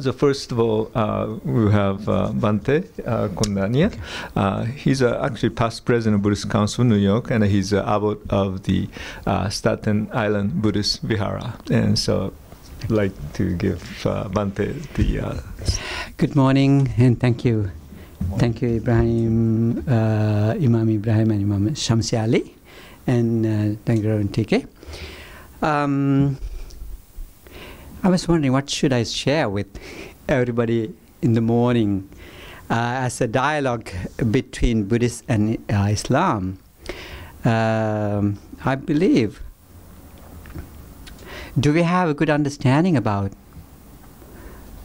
So first of all, we have Bhante Kondanna. He's actually past president of Buddhist Council of New York, and he's abbot of the Staten Island Buddhist Vihara. And so I'd like to give Bhante the... Good morning, and thank you. Thank you, Ibrahim, Imam Ibrahim and Imam Shamsi Ali, and thank you, Reverend TK. I was wondering what should I share with everybody in the morning as a dialogue between Buddhists and Islam. I believe, do we have a good understanding about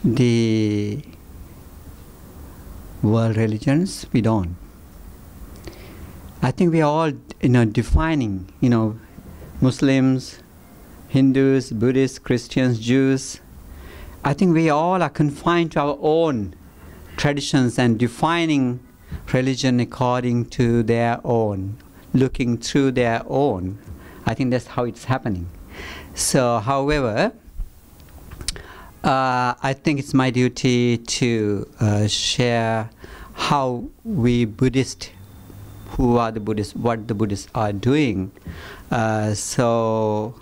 the world religions? We don't. I think we are all, defining, Muslims, Hindus, Buddhists, Christians, Jews. I think we all are confined to our own traditions and defining religion according to their own, looking through their own. I think that's how it's happening. So, however, I think it's my duty to share how we Buddhists, who are the Buddhists, what the Buddhists are doing. So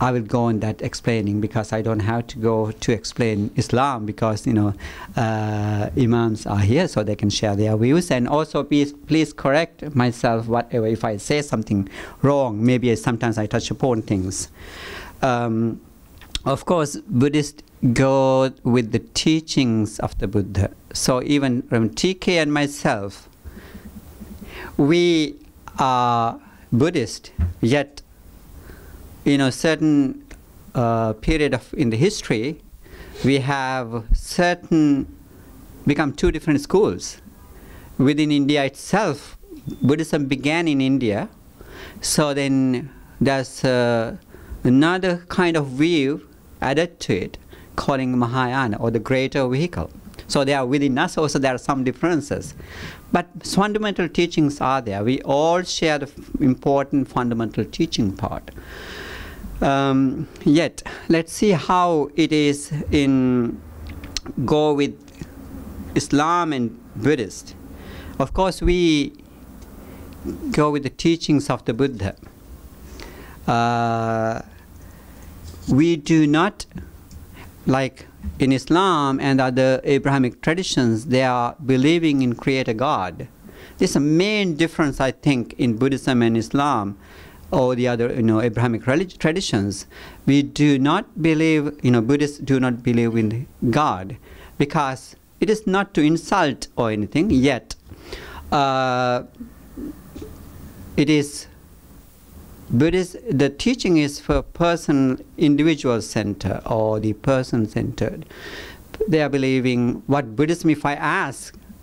I will go on that explaining, because I don't have to go to explain Islam, because imams are here so they can share their views. And also please correct myself whatever if I say something wrong. Maybe sometimes I touch upon things. Of course, Buddhists go with the teachings of the Buddha. So even TK and myself, we are Buddhist, yet in a certain period in the history, we have become two different schools. Within India itself, Buddhism began in India. So then there's another kind of view added to it, calling Mahayana, or the greater vehicle. So they are within us also, there are some differences. But fundamental teachings are there. We all share the important fundamental teaching part. Yet, let's see how it is go with Islam and Buddhist. Of course, we go with the teachings of the Buddha. We do not, like in Islam and other Abrahamic traditions, they are believing in Creator God. This is a main difference, I think, in Buddhism and Islam, or the other, Abrahamic traditions. We do not believe, Buddhists do not believe in God, because it is not to insult or anything, yet it is Buddhist, the teaching is for individual-centered, or the person-centered. They are believing what Buddhism, if I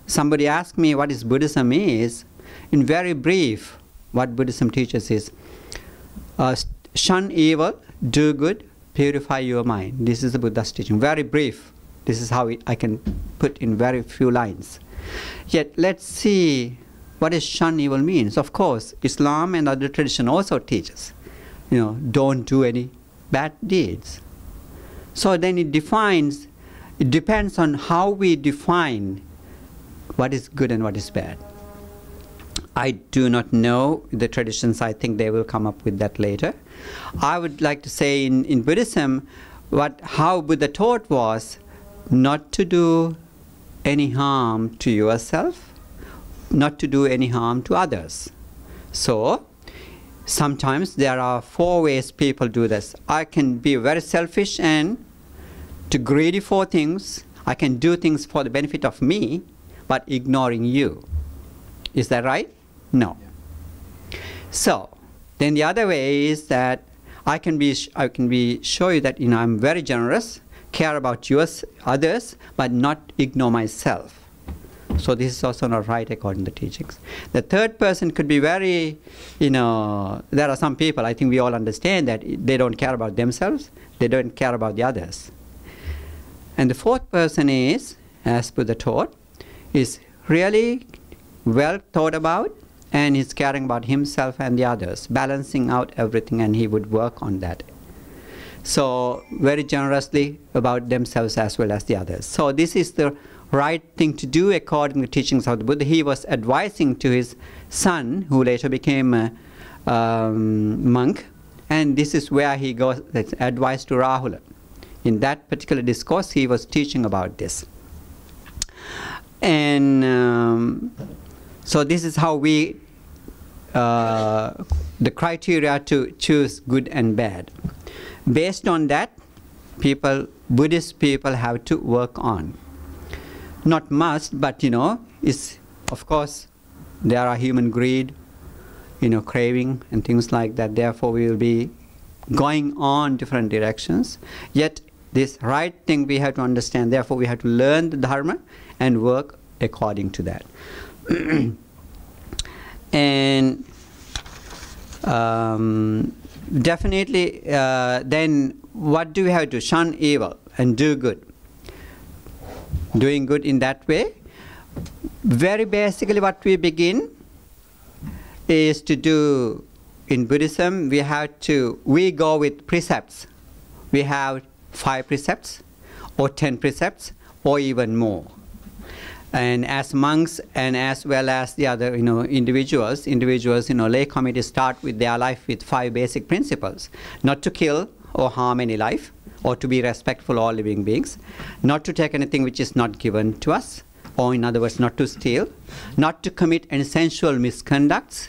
somebody asks me what is Buddhism is, in very brief, what Buddhism teaches is, shun evil, do good, purify your mind. This is the Buddha's teaching. Very brief. This is how I can put in very few lines. Yet, let's see what is shun evil means. Of course, Islam and other tradition also teaches, don't do any bad deeds. So then it depends on how we define what is good and what is bad. I do not know the traditions. I think they will come up with that later. I would like to say in Buddhism, how Buddha taught was not to do any harm to yourself, not to do any harm to others. So sometimes there are 4 ways people do this. I can be very selfish and too greedy for things. I can do things for the benefit of me, but ignoring you. Is that right? No. Yeah. So then the other way is that I can show you that I'm very generous, care about others, but not ignore myself. So this is also not right according to the teachings. The third person could be very, there are some people, I think we all understand that they don't care about themselves, they don't care about the others. And the fourth person is, as Buddha taught, is really well thought about, and he's caring about himself and the others, balancing out everything, and he would work on that. So very generously about themselves as well as the others. So this is the right thing to do according to the teachings of the Buddha. He was advising to his son, who later became a monk, and this is where he goes, that's advice to Rahula. In that particular discourse, he was teaching about this. And so this is how we, the criteria to choose good and bad. Based on that, Buddhist people have to work on. Not must, but is, of course, there are human greed, craving and things like that. Therefore, we will be going on different directions. Yet, this right thing we have to understand. Therefore, we have to learn the Dharma and work according to that. And definitely, then what do we have to do? Shun evil and do good. Doing good in that way. Very basically, what we begin is to do in Buddhism. We go with precepts. We have 5 precepts, or 10 precepts, or even more. And as monks and as well as the other individuals, lay committees start with their life with 5 basic principles: not to kill or harm any life, or to be respectful of all living beings, not to take anything which is not given to us, or in other words, not to steal, not to commit any sensual misconducts,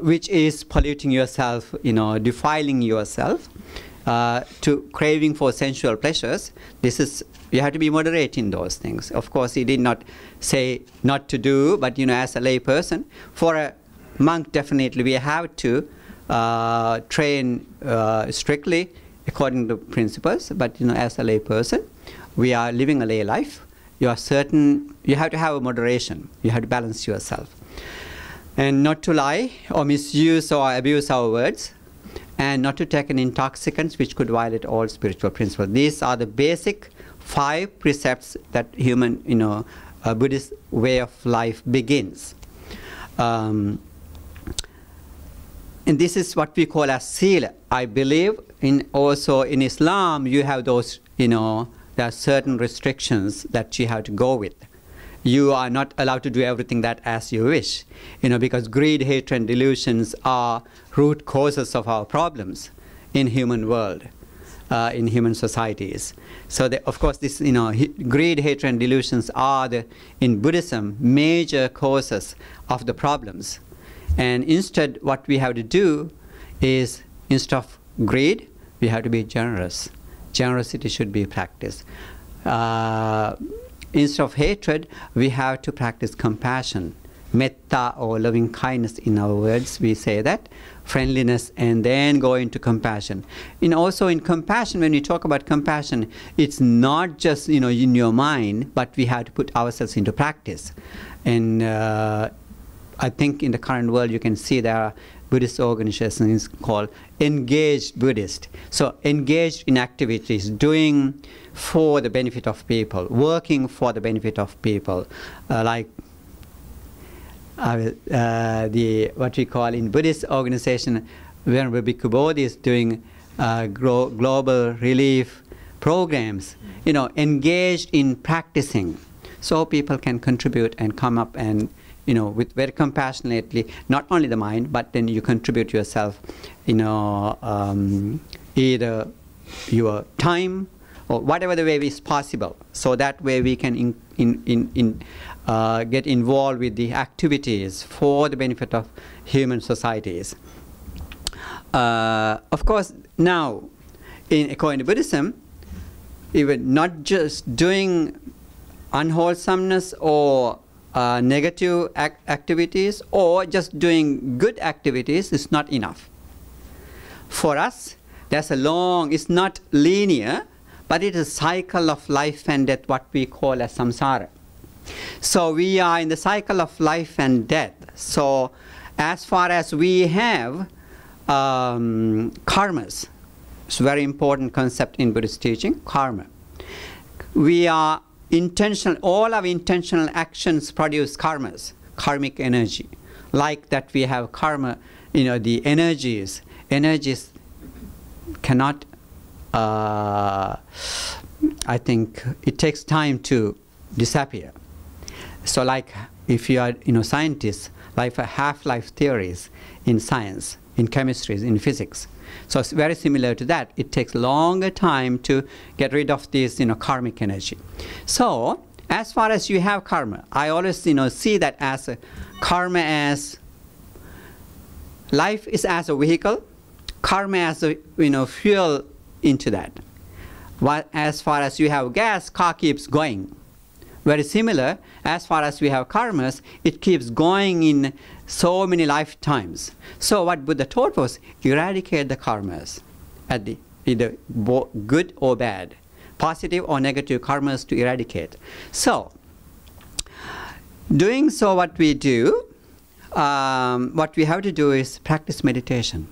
which is polluting yourself, defiling yourself, to craving for sensual pleasures. You have to be moderate in those things. Of course, he did not say not to do, but as a lay person, for a monk, definitely we have to train strictly according to principles. But as a lay person, we are living a lay life. You have to have a moderation. You have to balance yourself, and not to lie or misuse or abuse our words, and not to take an intoxicants which could violate all spiritual principles. These are the basic 5 precepts that human, Buddhist way of life begins. And this is what we call as sila. I believe also in Islam you have those, there are certain restrictions that you have to go with. You are not allowed to do everything that as you wish, because greed, hatred, and delusions are root causes of our problems in human world, in human societies. So, of course, this, greed, hatred, and delusions are in Buddhism, major causes of the problems. And instead, what we have to do is, instead of greed, we have to be generous. Generosity should be practiced. Instead of hatred, we have to practice compassion. Metta, or loving kindness in our words, we say that. Friendliness, and then go into compassion. Also in compassion, when we talk about compassion, it's not just in your mind, but we have to put ourselves into practice. And I think in the current world you can see there are Buddhist organizations called engaged Buddhist. So engaged in activities, doing for the benefit of people, working for the benefit of people, like what we call in Buddhist organization, Venerable Bhikkhu Bodhi is doing global relief programs, engaged in practicing, so people can contribute and come up and with very compassionately, not only the mind, but then you contribute yourself, either your time or whatever the way is possible. So that way we can get involved with the activities for the benefit of human societies. Of course, now, according to Buddhism, even not just doing unwholesomeness or negative activities or just doing good activities is not enough. For us, there's it's not linear, but it is a cycle of life and death, what we call as samsara. So we are in the cycle of life and death. So as far as we have karmas, it's a very important concept in Buddhist teaching, karma. We are all our intentional actions produce karmas, karmic energy. Like that we have karma, the energies cannot I think it takes time to disappear. So like if you are scientists, like half-life theories in science, in chemistry, in physics. So it's very similar to that. It takes longer time to get rid of this karmic energy. So as far as you have karma, I always see that as a karma as life is as a vehicle, karma as a fuel into that. While as far as you have gas, car keeps going. Very similar, as far as we have karmas, it keeps going in so many lifetimes. So what Buddha taught was eradicate the karmas, at the either good or bad, positive or negative karmas to eradicate. So doing so, what we do, what we have to do is practice meditation.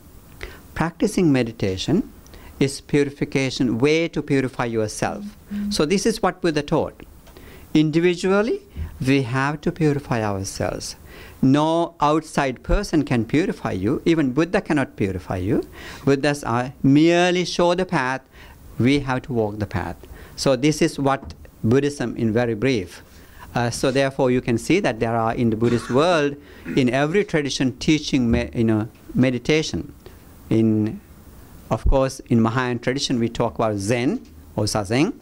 Practicing meditation is purification, way to purify yourself. So this is what Buddha taught. Individually, we have to purify ourselves. No outside person can purify you. Even Buddha cannot purify you. Buddhas are merely show the path. We have to walk the path. So this is what Buddhism in very brief. So therefore you can see that there are in the Buddhist world, in every tradition teaching meditation. Of course, in Mahayana tradition we talk about Zen or Zazen,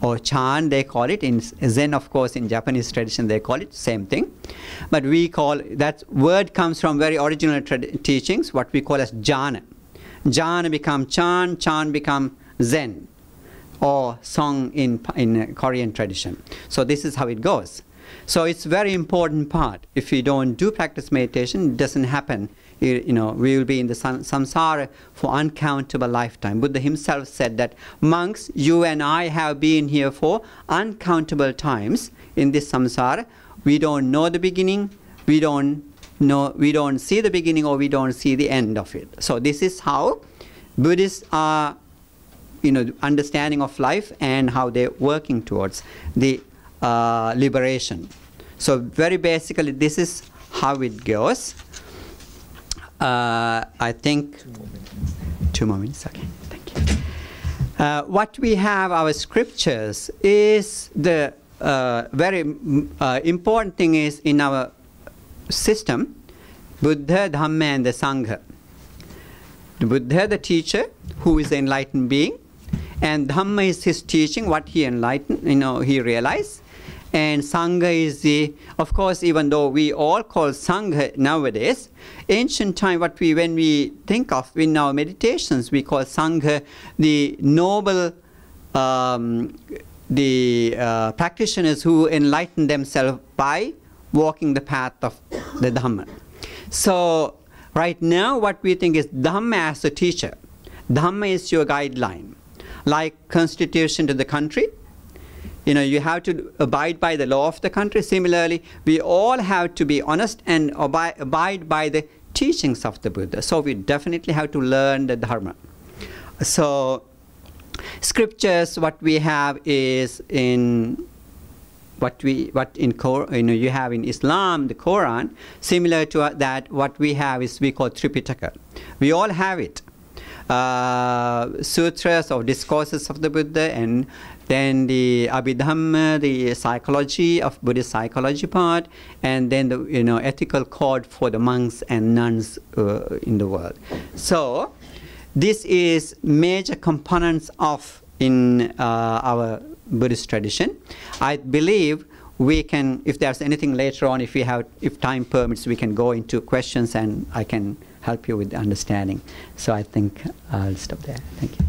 or Chan they call it. In Zen, of course, in Japanese tradition they call it same thing. But we call, that word comes from very original teachings, what we call as jhana. Jhana become Chan, Chan become Zen, or Song in Korean tradition. So this is how it goes. So it's very important part. If we don't do practice meditation, it doesn't happen. We will be in the samsara for uncountable lifetime. Buddha himself said that, monks, you and I have been here for uncountable times in this samsara. We don't know the beginning, we don't see the beginning, or we don't see the end of it. So this is how Buddhists are, understanding of life and how they're working towards the liberation. So very basically, this is how it goes. I think 2 more minutes. Okay, thank you. What we have, our scriptures, is the very important thing is in our system, Buddha, Dhamma, and the Sangha. The Buddha, the teacher, who is the enlightened being, and Dhamma is his teaching, what he enlightened, he realized. And Sangha is the, of course, even though we all call Sangha nowadays, ancient time, when we think of in our meditations, we call Sangha the noble, practitioners who enlighten themselves by walking the path of the Dhamma. So right now what we think is Dhamma as a teacher. Dhamma is your guideline. Like constitution to the country, you have to abide by the law of the country. Similarly, we all have to be honest and abide by the teachings of the Buddha. So we definitely have to learn the Dharma. So scriptures, what we have is in you have in Islam, the Quran. Similar to that, what we have is we call Tripitaka. We all have it. Sutras or discourses of the Buddha, and then the Abhidhamma, the psychology of Buddhist psychology part, and then the ethical code for the monks and nuns in the world. So this is major components of in our Buddhist tradition. I believe we can, if there's anything later on, if time permits, we can go into questions and I can help you with the understanding. So I think I'll stop there. Thank you.